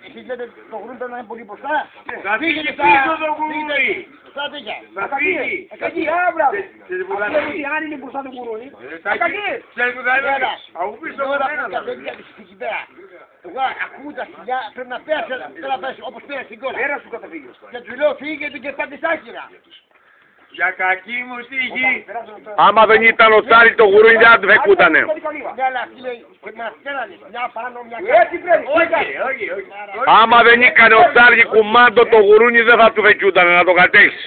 Εσείς λέτε το γρούντο να είναι πολύ μπροστά. Θα φύγει πίσω το γουρούνι. Στα δίκια. Θα φύγει. Κακή, άμπραβο. Αυτή αν είναι μπροστά το γουρούνι. Κακή. Ξέρεις που θα είναι. Αφού πεις το Τώρα γουρούνι. τα παιδιά της εκεί πέρα. Εγώ ακούω τα σκυλιά, πρέπει να πέρασε, πρέπει να πέρασε όπως πέρασε στην κόλλα. Πέρα σου καταφύγει. Και του λέω φύγε και πάτε στα άκυρα. Για κακή μου τύχη. Άμα δεν ήταν ο Τσάρι το γουρούνι δεν θα του φεκούτανε. Ναι, αλλά αυτή λέει, μας φέρανε μια πάνω, μια Έτσι πρέπει. Όχι. Άμα δεν έκανε ο Τσάρι κουμάντο το γουρούνι δεν θα του φεκούτανε να το κατέχεις.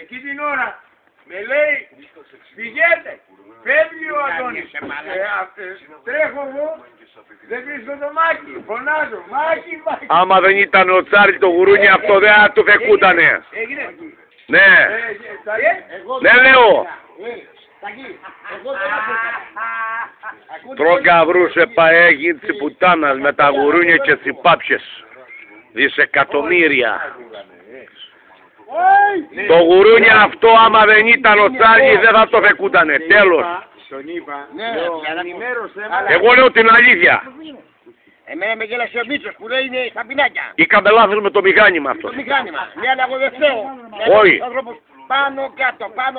Εκεί την ώρα με λέει πηγαίνετε. Φεύγει ο Αντώνης. Τρέχω εγώ. Δεν βρίσκω το Μάκη. Φωνάζω. Μάκη. Άμα δεν ήταν ο Τσάρι το γουρούνι αυτό δεν θα του φεκούτανε. Έγινε. Ναι, ναι λέω. Τρογκαβρούς επαέγει τσιπουτάνας με τα γουρούνια και τσιπάπιες. Δισεκατομμύρια. Το γουρούνι αυτό άμα δεν ήταν ο Τσάρι δεν θα το φεκούτανε. Τέλος. Τον είπα. Εγώ λέω την αλήθεια. Εμένα με γέλασε ο Μίτσος που λέει είναι στα πινάκια. Είχαμε λάθος με το μηχάνημα αυτό. Το μηχάνημα. Ναι, αλλά εγώ δεν φταίω. Όχι. Ο άνθρωπος πάνω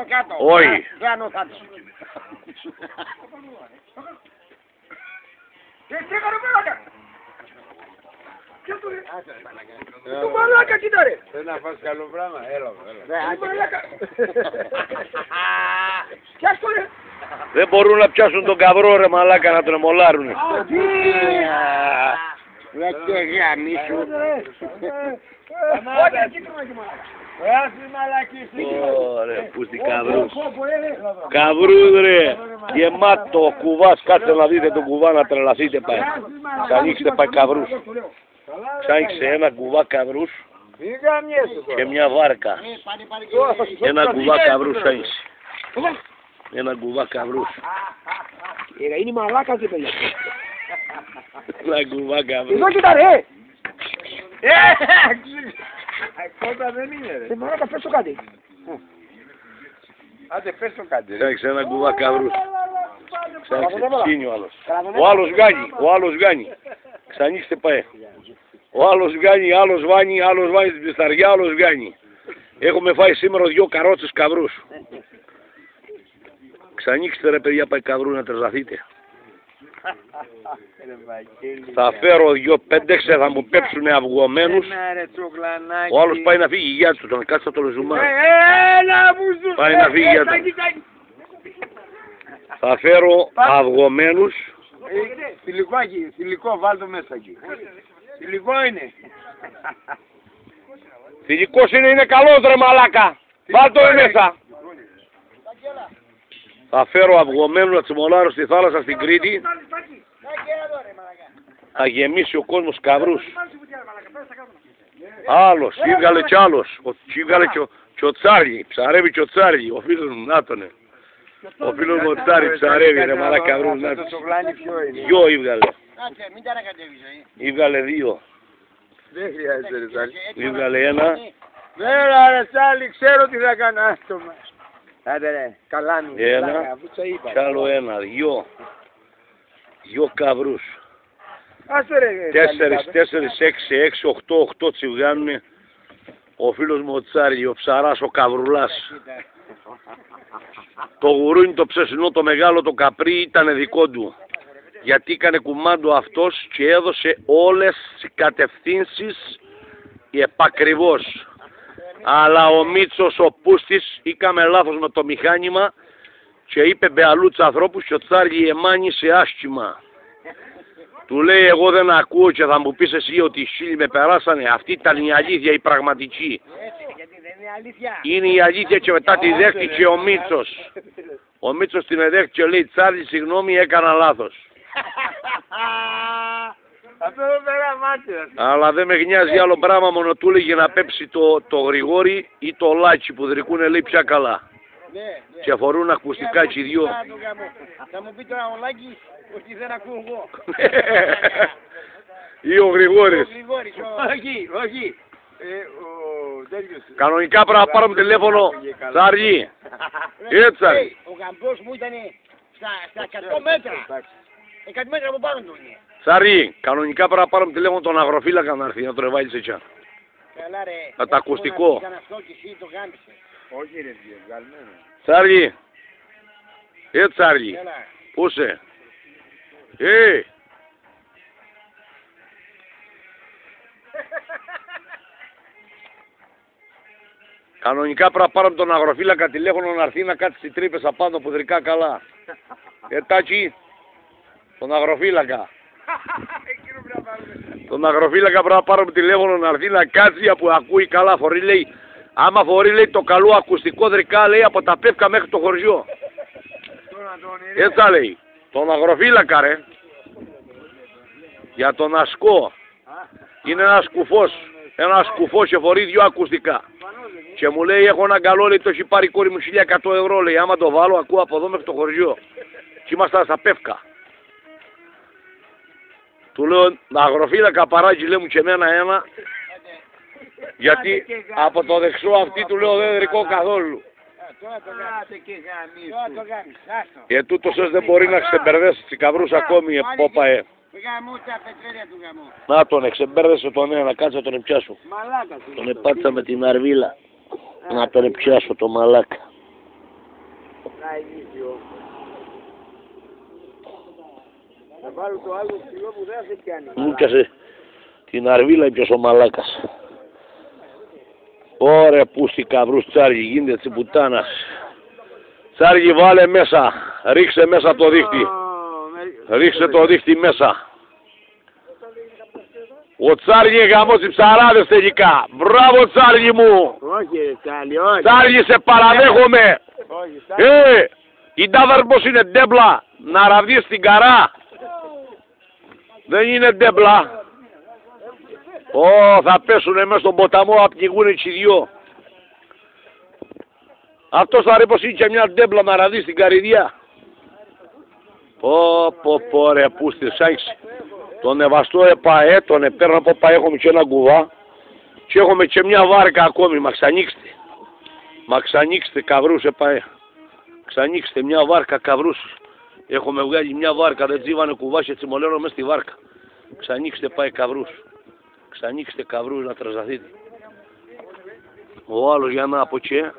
κάτω. Όχι. Κάνω θα τους. Τι έκανε μαλάκα. Ποιος του λέει. Του μαλάκα κοίτα ρε. Θέλει να φας καλό πράγμα. Έλα. Του μαλάκα. Ποιος του λέει. Δεν μπορούν να πιάσουν τον καβρό ρε μαλάκα να τον εμολάρουνε. Ρε και γαμίσου. Όχι, εκεί τρώμε και μαλάκα. Ωραία, πούστη καβρούς. Καβρούς ρε, γεμάτο κουβάς, κάτσε να δείτε τον κουβά να τρελαθείτε πάει. Ξανοίξτε πάει καβρούς. Ξανοίξε ένα κουβά καβρούς και μια βάρκα. Ένα κουβά καβρούς ξανοίξε. Ένα κουβά καβρούς. Είναι μαλάκας ρε παιδιά. Ένα κουβά καβρούς. Εδώ κοίτα ρε. Κότα δεν είναι ρε. Μαλάκα πες το κάτι. Άντε πες το κάτι. Ξανοίξε ένα κουβά καβρούς. Ξανοίξε, ψήνει ο άλλος. Ο άλλος βγάνει. Ξανοίξτε πάει. Ο άλλος βγάνει, άλλος βάνει την πισταριά, άλλος βγάνει. Έχουμε φάει σήμερα 2 καρότσες καβρούς. Ξανοίξτε ρε παιδιά πάει καβρού να τρελαθείτε. Θα φέρω 2-5 θα μου πέψουνε αυγωμένους. Ο άλλος πάει να φύγει η υγεία του, τον κάτσε το λεζουμά. Πάει να φύγει για τον. Θα φέρω αυγωμένους. Θηλυκό βάλ' το μέσα εκεί. Θηλυκό είναι. Θηλυκός είναι καλός ρε μαλάκα. Βάλ' το μέσα. Θα φέρω αυγωμένους να τσιμολάρω στη θάλασσα στην Κρήτη. Θα γεμίσει ο κόσμος καβρούς. Άλλος, ήγαλε κι άλλος. Ήγαλε και ο Τσάρλι, ψαρεύει και ο Τσάρλι. Ο φίλος μου, να τον. Ο φίλος μου ο Τσάρλι ψαρεύει ρε μαλά καβρούς. Δυο ήγαλε. Ήγαλε 2. Δεν χρειάζεται ρε Τσάρλι. Ήγαλε 1. Μέρα ρε Τσάρλι, ξέρω τι θα κάνω. Άντε ρε, καλά μου. 1. Κι άλλο 1. 2 καβρούς. 4, 6, 8 τσιβγάνουνε. Ο φίλος μου ο Τσάρλι, ο ψαράς, ο καβρουλάς. Το γουρούνι το ψεσινό, το μεγάλο, το καπρί ήταν δικό του. Γιατί έκανε κουμάντο αυτός και έδωσε όλες τις κατευθύνσεις επακριβώς. Αλλά ο Μίτσος ο Πούστης είχαμε λάθος με το μηχάνημα και είπε μπεαλούτς ανθρώπους και ο Τσάρλι εμάνισε άσχημα. Του λέει εγώ δεν ακούω και θα μου πεις εσύ ότι οι Σύλλοι με περάσανε. Αυτή ήταν η αλήθεια η πραγματική. Είναι η αλήθεια και μετά τη δέχτηκε ο Μίτσος. Ο Μίτσος την δέχτηκε και λέει Τσάρλι συγγνώμη έκανα λάθος. Αυτό δεν πέρα μάτια. Αλλά δεν με νοιάζει άλλο πράγμα μόνο του έλεγε να πέψει το Γρηγόρι ή το Λάτσι που δρικούνε λέει πια καλά. Και φορούν ακουστικά και οι δυο. Θα μου πει τώρα ο Λάκης ότι δεν ακούω εγώ. Ή ο Γρηγόρης. Όχι. Κανονικά πρέπει να πάρουμε τηλέφωνο Τσάρλι. Έτσι. Ο γαμπρός μου ήταν στα 100 μέτρα. 100 μέτρα από πάνω του είναι. Σάρι, κανονικά πρέπει να πάρουμε τηλέφωνο τον αγροφύλακα να έρθει να το ρεβάλεις έτσι. Καλά ρε. Με το ακουστικό. Όχι ρε, βγαλμένο. Σάρι. Σάρι. Έλα. Πού είσαι. Κανονικά πρέπει να πάρουμε τον αγροφύλακα τηλέφωνο να έρθει να κάτσει στις τρύπες απάνω πουδρικά καλά. Τάτσι, τον αγροφύλακα. Τον αγροφύλακα πρέπει να πάρουμε τηλέφωνο να έρθει να κάτσει που ακούει καλά. Φορεί λέει, άμα φορεί λέει το καλό ακουστικό δρικά λέει από τα Πεύκα μέχρι το χωριό. Έτσι λέει, τον αγροφύλακα ρε. Για τον ασκό. Είναι ένας κουφός και φορεί δυο ακουστικά. Και μου λέει έχω ένα καλό λέει το έχει πάρει η κόρη μου 1.100 ευρώ λέει άμα το βάλω ακούω από εδώ μέχρι το χωριό. Και ήμασταν στα Πεύκα. Του λέω αγροφύλακα παράγει λέει μου και εμένα ένα. Γιατί από το δεξιό αυτή του λέω δεν ρικό καθόλου. Και τούτος δεν μπορεί να ξεμπερδέσει τις καβρούς ακόμη επόπαε. Να τον εξεμπέρδεσε τον ένα, κάτσε να τον επιάσω. Τον επάτησα με την αρβίλα. Να τον επιάσω το μαλάκα. Θα βάλω το άλλο ψηλό που δεν σε πιάνει. Μου πιάσε την αρβίλα έπιασε ο μαλάκας. Ωραία πούστη καβρούς Τσάργη, γίνεται της πουτάνας. Τσάργη βάλε μέσα, ρίξε μέσα το δίχτυ. Ρίξε το δίχτυ μέσα. Ο Τσάργη γαμώ τις ψαράδες τελικά. Μπράβο Τσάργη μου. Όχι Τσάργη, όχι. Τσάργη σε παραδέχομαι. Η τάβερ πως είναι ντέμπλα να ραβδείς στην καρά. Δεν είναι ντέμπλα. Θα πέσουνε μέσα στον ποταμό να πνιγούνε οι δυο. Αυτός θα ρε πως είναι και μια ντέμπλα να ραβδείς στην καρυδιά. Πω ρε πούστες άγγισε. Τον εβαστό ΕΠΑΕ, τον επέρνα από ΠΑΕ έχουμε και ένα κουβά. Και έχουμε και μια βάρκα ακόμη, μα ξανοίξτε. Μα ξανοίξτε καβρούς ΕΠΑΕ. Ξανοίξτε μια βάρκα καβρούς. Έχουμε βγάλει μια βάρκα, δεν τζίβανε κουβά και τσιμολένο μέσα στη βάρκα. Ξανοίξτε πάει καβρούς. Ξανοίξτε καβρούς να τραζαθείτε. Ο άλλος για να από και,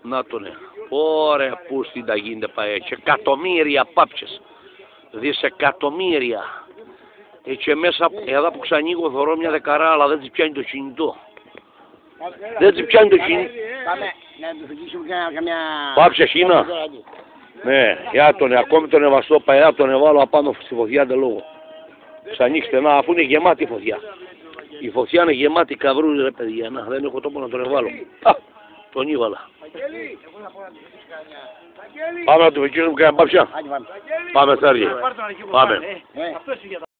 να τονε. Ωραία πούστη τα γίνεται πάει. Και εκατομμύρια πάπτσες. Δισεκατομμύρια. Και μέσα εδώ που ξανοίγω θωρώ μια δεκαρά αλλά δεν της πιάνει το κινητό. Δεν της πιάνει το κινητό. Πάμε να του φυγήσουμε καμιά... Πάψε χίνα. Ναι, για τον ακόμη τον εβαστό παιά τον εβάλω απάνω στη φωτιά δεν λόγω. Ξανοίξτε να αφού είναι γεμάτη η φωτιά. Η φωτιά είναι γεμάτη καβρούς ρε παιδιά. Να δεν έχω τόπο να τον εβάλω. Τον ήβαλα. Πάμε να του φυγήσουμε κανένα πάψια. Πάμε Σάργη. Πάμε.